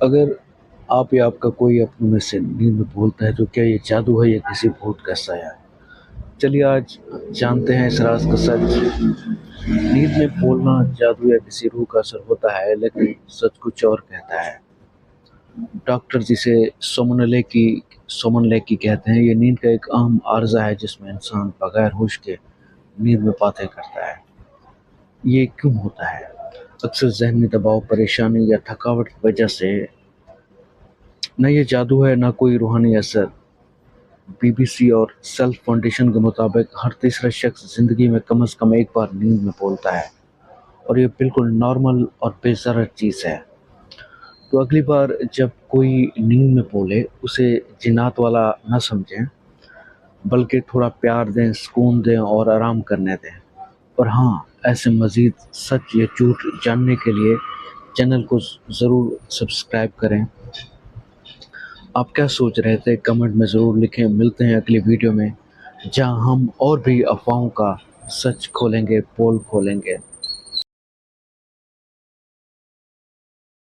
اگر آپ یا آپ کا کوئی اپنوں میں سے نیند میں بولتا ہے تو کیا یہ جادو ہے یا کسی بھوت کا سایہ؟ چلیے آج جانتے ہیں اس راز کا سچ۔ نیند میں بولنا جادو یا کسی روح کا اثر ہوتا ہے، لیکن سچ کچھ اور کہتا ہے۔ ڈاکٹر جسے سومن لیکی کہتے ہیں، یہ نیند کا ایک اہم عارضہ ہے جس میں انسان بغیر ہوش کے نیند میں باتیں کرتا ہے۔ یہ کیوں ہوتا ہے؟ اکثر ذہنی دباؤ، پریشانی یا تھکاوٹ کی وجہ سے۔ نہ یہ جادو ہے نہ کوئی روحانی اثر۔ بی بی سی اور سیلف فاؤنڈیشن کے مطابق ہر تیسرا شخص زندگی میں کم از کم ایک بار نیند میں بولتا ہے، اور یہ بالکل نارمل اور بے ضرر چیز ہے۔ تو اگلی بار جب کوئی نیند میں بولے اسے جنات والا نہ سمجھیں، بلکہ تھوڑا پیار دیں، سکون دیں اور آرام کرنے دیں۔ اور ہاں، ایسے مزید سچ یا جھوٹ جاننے کے لیے چینل کو ضرور سبسکرائب کریں۔ آپ کیا سوچ رہے تھے کمنٹ میں ضرور لکھیں۔ ملتے ہیں اگلی ویڈیو میں جہاں ہم اور بھی افواہوں کا سچ کھولیں گے، پول کھولیں گے۔